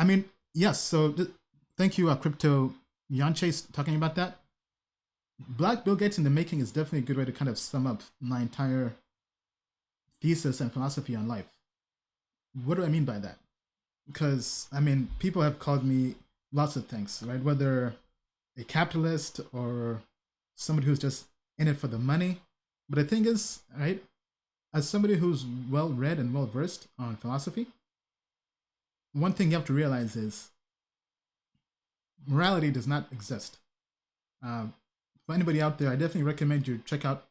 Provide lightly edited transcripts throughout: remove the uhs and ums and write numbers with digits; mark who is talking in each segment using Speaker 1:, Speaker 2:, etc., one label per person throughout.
Speaker 1: mean, yes. So thank you, Crypto Yanche, talking about that. Black Bill Gates in the making is definitely a good way to kind of sum up my entire thesis and philosophy on life. What do I mean by that? Because I mean, people have called me lots of things, right? Whether a capitalist or somebody who's just in it for the money. But the thing is, right, as somebody who's well read and well versed on philosophy, one thing you have to realize is morality does not exist. Um, for anybody out there, I definitely recommend you check out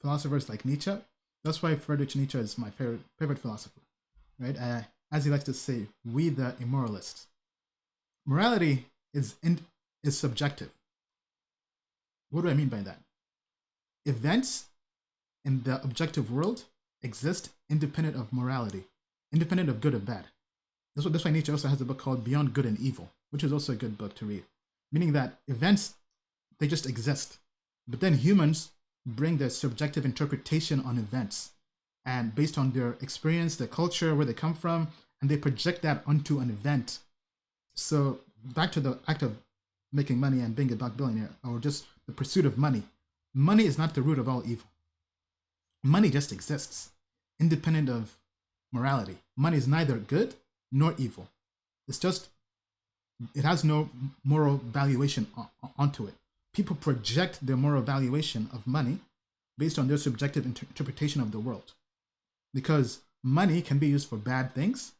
Speaker 1: philosophers like Nietzsche. That's why Friedrich Nietzsche is my favorite philosopher, right? As he likes to say, we the immoralists. Morality is subjective. What do I mean by that? Events in the objective world exist independent of morality, independent of good or bad. That's why Nietzsche also has a book called Beyond Good and Evil, which is also a good book to read. Meaning that events, they just exist. But then humans bring their subjective interpretation on events. And based on their experience, their culture, where they come from, and they project that onto an event. So back to the act of making money and being a black billionaire, or just the pursuit of money. Money is not the root of all evil. Money just exists, independent of morality. Money is neither good nor evil. It's just, it has no moral valuation onto it. People project their moral valuation of money based on their subjective interpretation of the world. Because money can be used for bad things,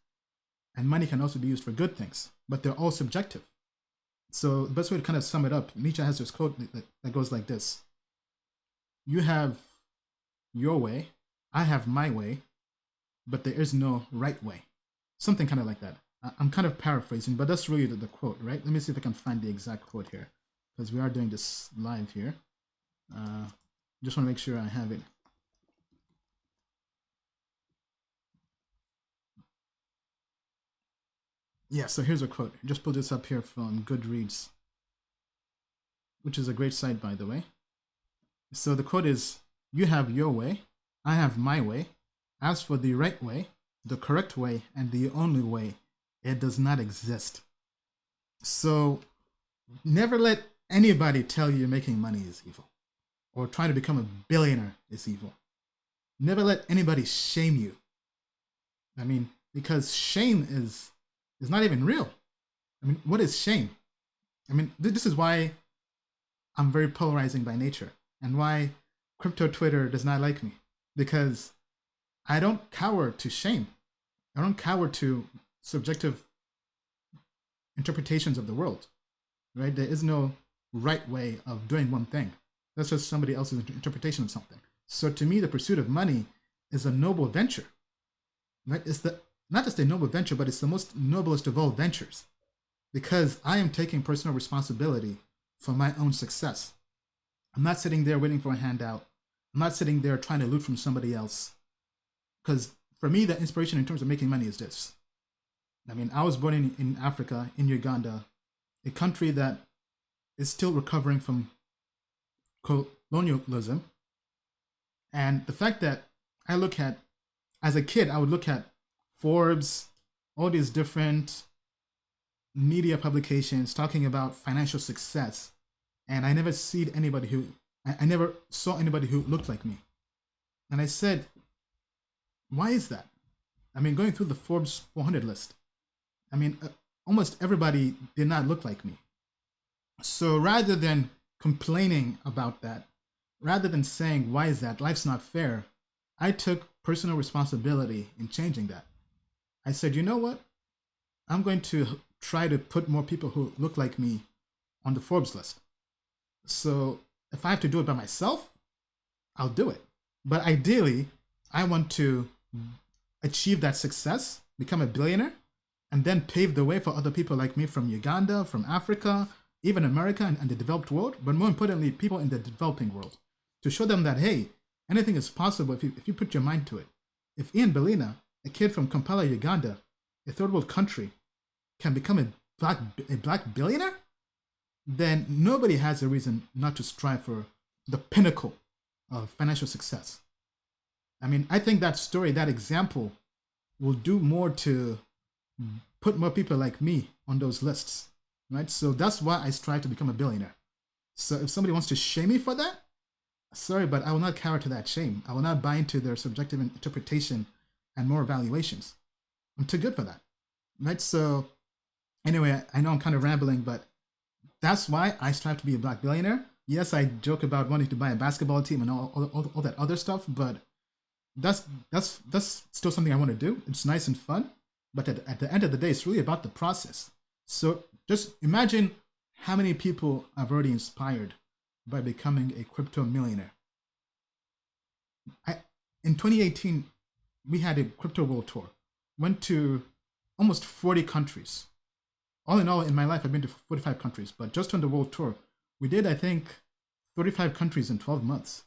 Speaker 1: and money can also be used for good things, but they're all subjective. So the best way to kind of sum it up, Nietzsche has this quote that goes like this: you have your way, I have my way, but there is no right way. Something kind of like that. I'm kind of paraphrasing, but that's really the quote, right? Let me see if I can find the exact quote here, because we are doing this live here. Just want to make sure I have it. Yeah, so here's a quote. Just pulled this up here from Goodreads, which is a great site, by the way. So the quote is, you have your way, I have my way. As for the right way, the correct way, and the only way, it does not exist. So never let anybody tell you making money is evil, or trying to become a billionaire is evil. Never let anybody shame you. I mean, because shame is not even real. I mean, what is shame? I mean, this is why I'm very polarizing by nature, and why crypto Twitter does not like me, because I don't cower to shame. I don't cower to subjective interpretations of the world, right? There is no right way of doing one thing. That's just somebody else's interpretation of something. So to me, the pursuit of money is a noble venture, right? It's not just a noble venture, but it's the most noblest of all ventures, because I am taking personal responsibility for my own success. I'm not sitting there waiting for a handout. I'm not sitting there trying to loot from somebody else. Because for me, the inspiration in terms of making money is this. I mean, I was born in Africa, in Uganda, a country that is still recovering from colonialism. And the fact that as a kid, I would look at Forbes, all these different media publications talking about financial success, and I never saw anybody who looked like me. And I said, why is that? I mean, going through the Forbes 400 list, I mean, almost everybody did not look like me. So rather than complaining about that, rather than saying, why is that? Life's not fair, I took personal responsibility in changing that. I said, you know what? I'm going to try to put more people who look like me on the Forbes list. So if I have to do it by myself, I'll do it. But ideally, I want to achieve that success, become a billionaire, and then pave the way for other people like me from Uganda, from Africa, even America and the developed world, but more importantly, people in the developing world, to show them that, hey, anything is possible if you put your mind to it. If Ian Belina, a kid from Kampala, Uganda, a third world country, can become a black billionaire, then nobody has a reason not to strive for the pinnacle of financial success. I mean, I think that story, that example, will do more to put more people like me on those lists, right? So that's why I strive to become a billionaire. So if somebody wants to shame me for that, sorry, but I will not cower to that shame. I will not buy into their subjective interpretation and more evaluations. I'm too good for that, right? So anyway, I know I'm kind of rambling, but that's why I strive to be a black billionaire. Yes, I joke about wanting to buy a basketball team and all that other stuff, but that's still something I want to do. It's nice and fun, but at the end of the day, it's really about the process. So just imagine how many people I've already inspired by becoming a crypto millionaire. In 2018, we had a crypto world tour. Went to almost 40 countries. All in all, in my life, I've been to 45 countries, but just on the world tour, we did, I think, 35 countries in 12 months.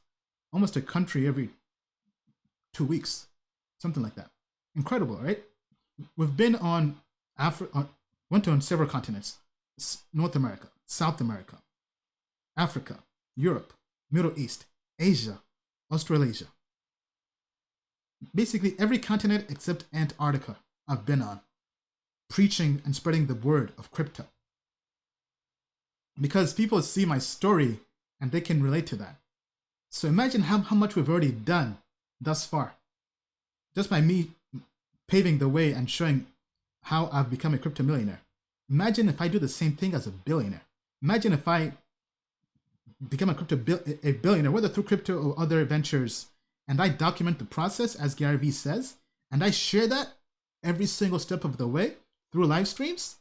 Speaker 1: Almost a country every 2 weeks, something like that. Incredible, right? We've been on went on several continents: North America, South America, Africa, Europe, Middle East, Asia, Australasia. Basically every continent except Antarctica I've been on, preaching and spreading the word of crypto. Because people see my story and they can relate to that. So imagine how much we've already done thus far, just by me paving the way and showing how I've become a crypto millionaire. Imagine if I do the same thing as a billionaire. Imagine if I become a billionaire, whether through crypto or other ventures, and I document the process as Gary Vee says, and I share that every single step of the way through live streams.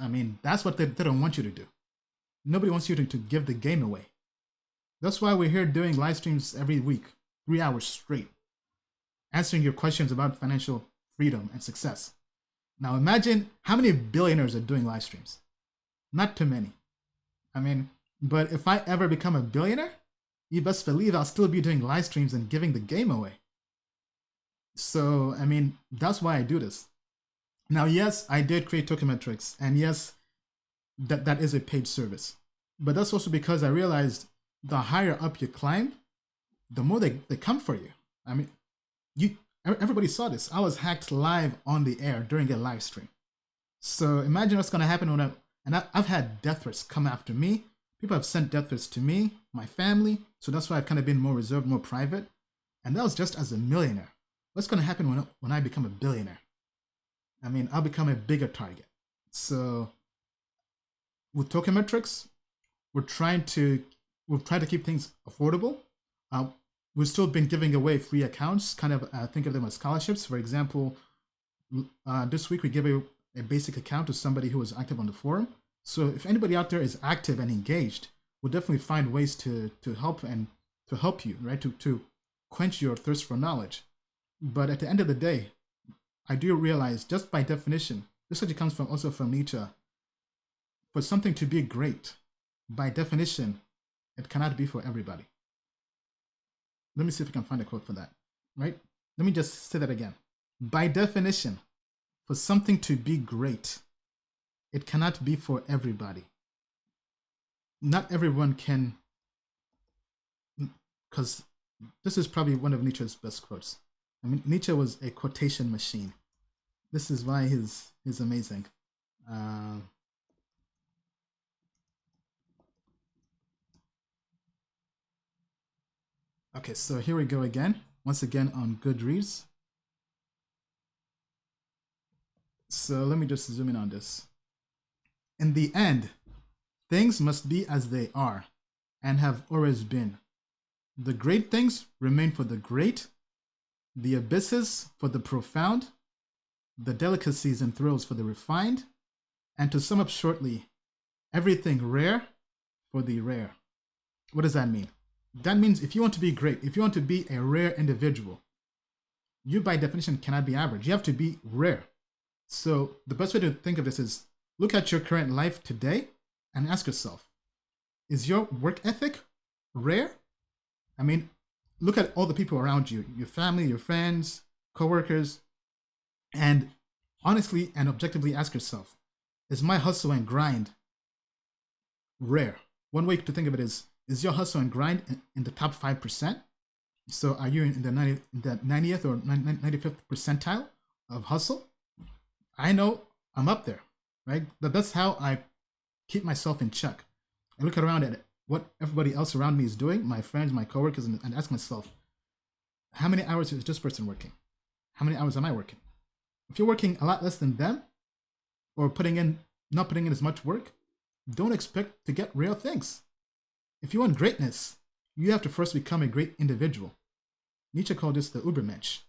Speaker 1: I mean, that's what they don't want you to do. Nobody wants you to give the game away. That's why we're here doing live streams every week, 3 hours straight, answering your questions about financial freedom and success. Now imagine how many billionaires are doing live streams. Not too many. I mean, but if I ever become a billionaire, you best believe I'll still be doing live streams and giving the game away. So, I mean, that's why I do this. Now, yes, I did create Tokenmetrics, and yes, that is a paid service. But that's also because I realized the higher up you climb, the more they come for you. I mean, everybody saw this. I was hacked live on the air during a live stream. So imagine what's going to happen and I've had death threats come after me. People have sent death threats to me, my family. So that's why I've kind of been more reserved, more private. And that was just as a millionaire. What's going to happen when I become a billionaire? I mean, I'll become a bigger target. So with Tokenmetrics, we've tried to keep things affordable. We've still been giving away free accounts, kind of think of them as scholarships. For example, this week we gave a basic account to somebody who was active on the forum. So if anybody out there is active and engaged, we'll definitely find ways to help and to help you, right? To quench your thirst for knowledge. But at the end of the day, I do realize, just by definition, this actually comes also from Nietzsche. For something to be great, by definition, it cannot be for everybody. Let me see if I can find a quote for that, right? Let me just say that again. By definition, for something to be great, it cannot be for everybody. Not everyone can, because this is probably one of Nietzsche's best quotes. I mean, Nietzsche was a quotation machine. This is why he's amazing. Okay, so here we go again. Once again on Goodreads. So let me just zoom in on this. In the end, things must be as they are and have always been. The great things remain for the great, the abysses for the profound, the delicacies and thrills for the refined, and to sum up shortly, everything rare for the rare. What does that mean? That means if you want to be great, if you want to be a rare individual, you by definition cannot be average. You have to be rare. So the best way to think of this is look at your current life today and ask yourself, is your work ethic rare? I mean, look at all the people around you, your family, your friends, coworkers, and honestly and objectively ask yourself, is my hustle and grind rare? One way to think of it is your hustle and grind in the top 5%? So are you in the 90th or 95th percentile of hustle? I know I'm up there, right? That's how I keep myself in check. I look around at what everybody else around me is doing, my friends, my coworkers, and ask myself, how many hours is this person working? How many hours am I working? If you're working a lot less than them, or not putting in as much work, don't expect to get real things. If you want greatness, you have to first become a great individual. Nietzsche called this the Ubermensch.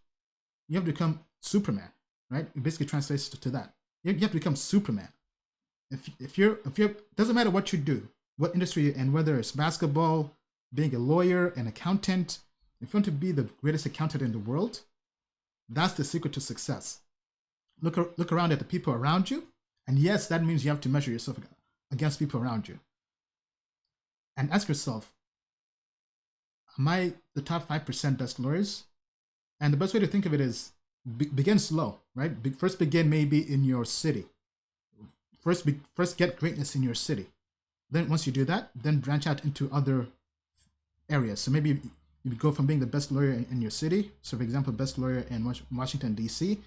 Speaker 1: You have to become Superman, right? It basically translates to that. You have to become Superman. If you're, doesn't matter what you do, what industry you're in, whether it's basketball, being a lawyer, an accountant, if you want to be the greatest accountant in the world, that's the secret to success. Look around at the people around you, and yes, that means you have to measure yourself against people around you. And ask yourself, am I the top 5% best lawyers? And the best way to think of it is begin slow, right? First begin maybe in your city. First get greatness in your city. Then once you do that, then branch out into other areas. So maybe you go from being the best lawyer in your city, so for example, best lawyer in Washington, D.C.,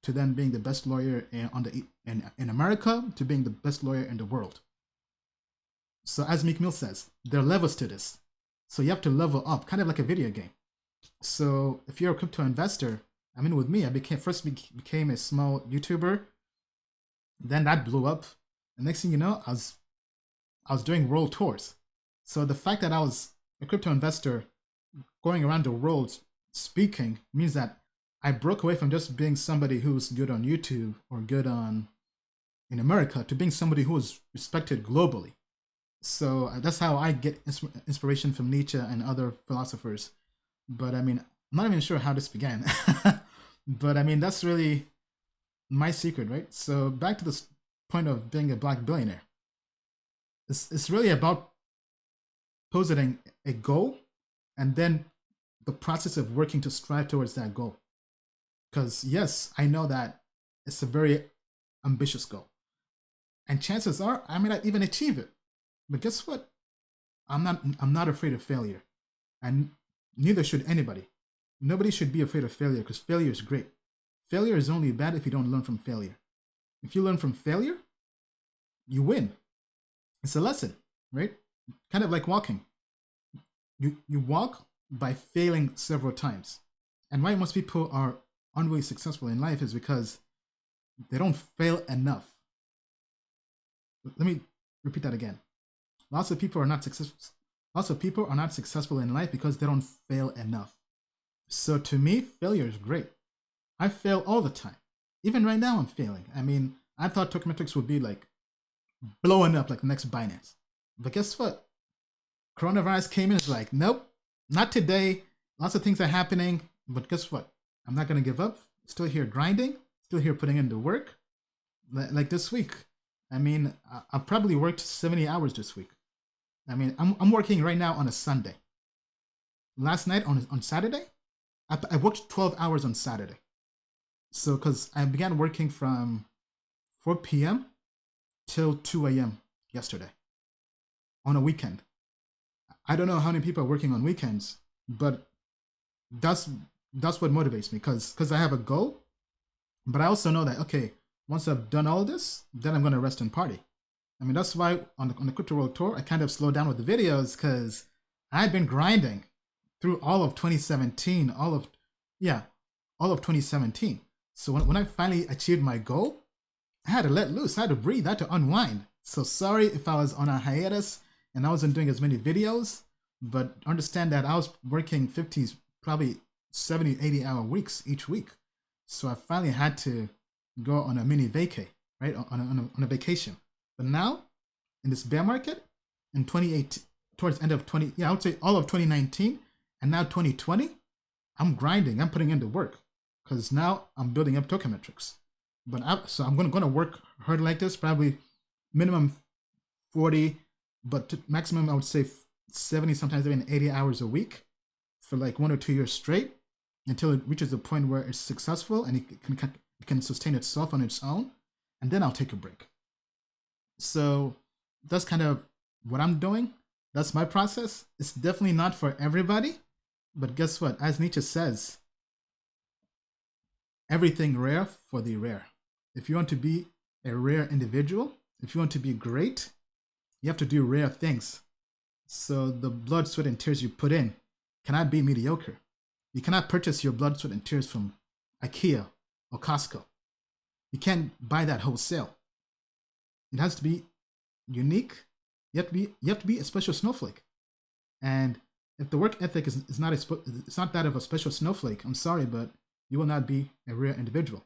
Speaker 1: to then being the best lawyer in America, to being the best lawyer in the world. So as Meek Mill says, there are levels to this. So you have to level up, kind of like a video game. So if you're a crypto investor, I mean, with me, I became a small YouTuber. Then that blew up. The next thing you know, I was doing world tours. So the fact that I was a crypto investor going around the world speaking means that I broke away from just being somebody who's good on YouTube or good in America to being somebody who is respected globally. So that's how I get inspiration from Nietzsche and other philosophers. But I mean, I'm not even sure how this began. But I mean, that's really my secret, right? So back to this point of being a Black billionaire. It's really about positing a goal and then the process of working to strive towards that goal. Because yes, I know that it's a very ambitious goal. And chances are I may not even achieve it. But guess what? I'm not afraid of failure. And neither should anybody. Nobody should be afraid of failure because failure is great. Failure is only bad if you don't learn from failure. If you learn from failure, you win. It's a lesson, right? Kind of like walking. You walk by failing several times. And why most people are unreally successful in life is because they don't fail enough. Let me repeat that again. Lots of people are not successful in life because they don't fail enough. So to me, failure is great. I fail all the time. Even right now, I'm failing. I mean, I thought Tokemetrics would be like blowing up like the next Binance. But guess what? Coronavirus came in. It's like, nope, not today. Lots of things are happening. But guess what? I'm not going to give up. Still here grinding. Still here putting in the work. Like this week. I mean, I've probably worked 70 hours this week. I mean, I'm working right now on a Sunday. Last night on Saturday, I worked 12 hours on Saturday. So, because I began working from 4 p.m. till 2 a.m. yesterday on a weekend. I don't know how many people are working on weekends, but that's what motivates me because I have a goal. But I also know that, okay, once I've done all this, then I'm going to rest and party. I mean, that's why on the Crypto World Tour, I kind of slowed down with the videos because I've been grinding through all of 2017, all of 2017. So when I finally achieved my goal, I had to let loose, I had to breathe, I had to unwind. So sorry if I was on a hiatus and I wasn't doing as many videos, but understand that I was working 50s, probably 70, 80 hour weeks each week. So I finally had to go on a mini vacay, right? On a vacation. But now, in this bear market, in 2018, towards the end of I would say all of 2019, and now 2020, I'm grinding, I'm putting in the work, because now I'm building up Tokemetrics. So I'm going to work hard like this, probably minimum 40, but maximum I would say 70, sometimes even 80 hours a week for like 1 or 2 years straight until it reaches a point where it's successful and it can sustain itself on its own, and then I'll take a break. So that's kind of what I'm doing. That's my process. It's definitely not for everybody, but guess what? As Nietzsche says, everything rare for the rare. if you want to be a rare individual, if you want to be great, you have to do rare things. So the blood, sweat, and tears you put in cannot be mediocre. You cannot purchase your blood, sweat, and tears from IKEA or Costco. You can't buy that wholesale. It has to be unique. You have to be a special snowflake. And if the work ethic is not it's not that of a special snowflake, I'm sorry, but you will not be a rare individual.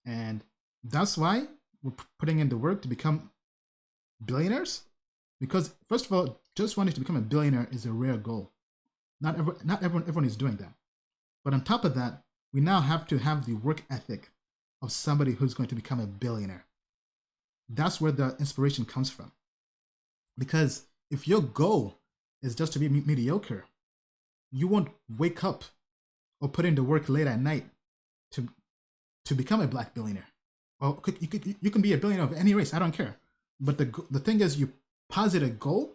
Speaker 1: And that's why we're putting in the work to become billionaires. Because first of all, just wanting to become a billionaire is a rare goal. Not everyone is doing that. But on top of that, we now have to have the work ethic of somebody who's going to become a billionaire. That's where the inspiration comes from. Because if your goal is just to be mediocre, you won't wake up or put in the work late at night to become a black billionaire. Or you can be a billionaire of any race, I don't care. But the thing is, you posit a goal,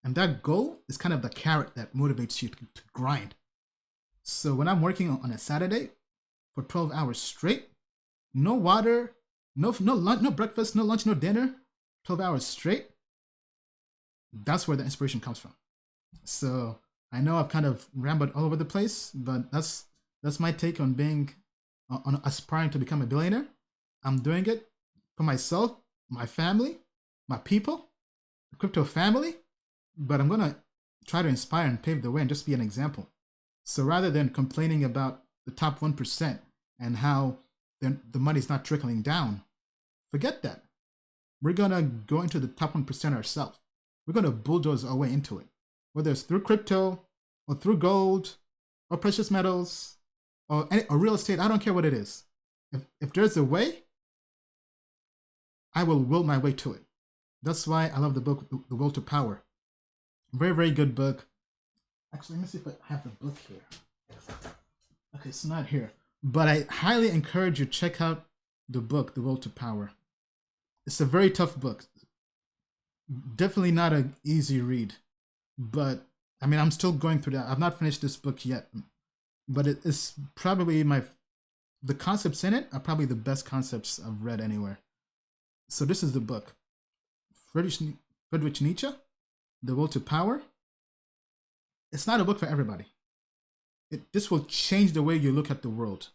Speaker 1: and that goal is kind of the carrot that motivates you to grind. So when I'm working on a Saturday for 12 hours straight, no water, no lunch, no breakfast, no lunch, no dinner, 12 hours straight, that's where the inspiration comes from. So I know I've kind of rambled all over the place, but that's my take on on aspiring to become a billionaire. I'm doing it for myself, my family, my people, the crypto family, but I'm gonna try to inspire and pave the way and just be an example. So rather than complaining about the top 1% and how the money's not trickling down, forget that. We're gonna go into the top 1% ourselves. We're gonna bulldoze our way into it, whether it's through crypto or through gold or precious metals or real estate. I don't care what it is. If there's a way, I will will my way to it. That's why I love the book, The Will to Power. Very, very good book. Actually, let me see if I have the book here. Okay, it's not here. But I highly encourage you to check out the book, The Will to Power. It's a very tough book. Definitely not an easy read. But, I mean, I'm still going through that. I've not finished this book yet. But it's probably the concepts in it are probably the best concepts I've read anywhere. So this is the book. Friedrich Nietzsche, The Will to Power. It's not a book for everybody. This will change the way you look at the world.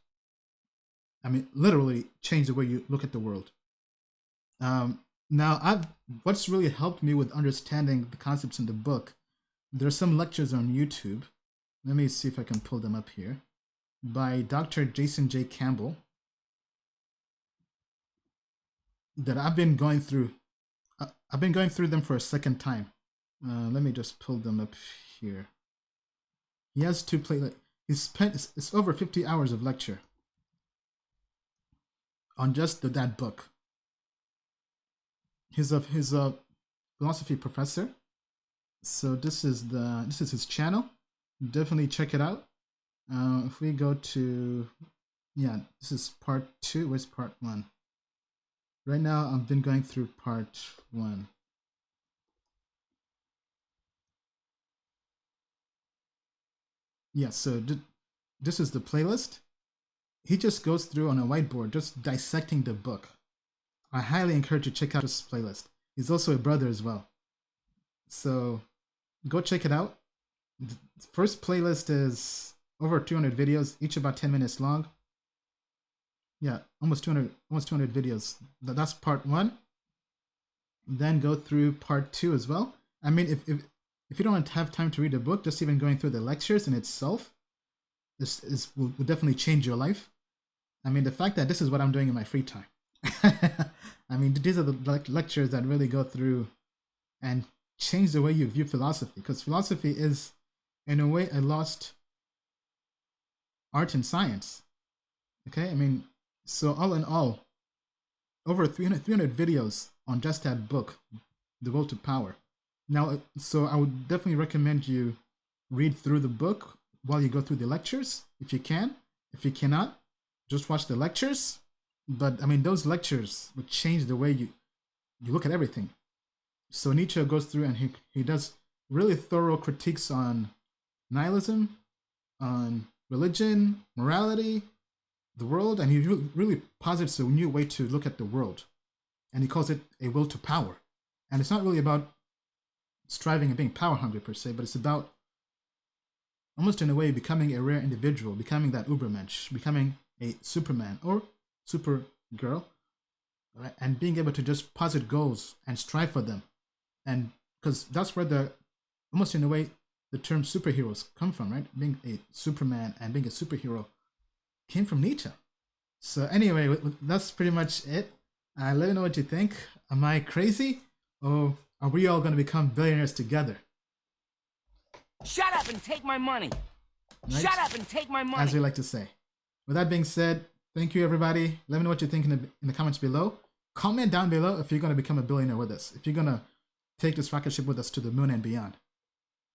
Speaker 1: I mean, literally change the way you look at the world. Now, what's really helped me with understanding the concepts in the book, there are some lectures on YouTube. Let me see if I can pull them up here. By Dr. Jason J. Campbell that I've been going through. I've been going through them for a second time. Let me just pull them up here. He has two playlists. It's over 50 hours of lecture on just that book. He's a philosophy professor. So this is his channel. Definitely check it out. If we go to, yeah, this is part 2. Where's part 1? Right now, I've been going through part 1. Yeah, so this is the playlist. He just goes through on a whiteboard, just dissecting the book. I highly encourage you to check out this playlist. He's also a brother as well. So go check it out. The first playlist is over 200 videos, each about 10 minutes long. Yeah, almost 200 videos. That's part 1. Then go through part 2 as well. I mean, if you don't have time to read the book, just even going through the lectures in itself, this will definitely change your life. I mean, the fact that this is what I'm doing in my free time. I mean, these are the lectures that really go through and change the way you view philosophy, because philosophy is, in a way, a lost art and science. Okay, I mean, so all in all, over 300 videos on just that book, The Will to Power. Now, so I would definitely recommend you read through the book while you go through the lectures, if you can. If you cannot, just watch the lectures. But I mean, those lectures would change the way you look at everything. So Nietzsche goes through and he does really thorough critiques on nihilism, on religion, morality, the world, and he really posits a new way to look at the world, and he calls it a will to power. And it's not really about striving and being power hungry per se, but it's about almost in a way becoming a rare individual, becoming that Ubermensch, becoming a Superman or Supergirl, right? And being able to just posit goals and strive for them. And because that's where the, almost in a way, the term superheroes come from, right? Being a Superman and being a superhero came from Nietzsche. So anyway, that's pretty much it. Let me know what you think. Am I crazy? Or are we all going to become billionaires together?
Speaker 2: Shut up and take my money. Right? Shut up and take my money.
Speaker 1: As we like to say. With that being said, thank you everybody. Let me know what you think in the comments below. Comment down below if you're going to become a billionaire with us. If you're going to take this rocket ship with us to the moon and beyond.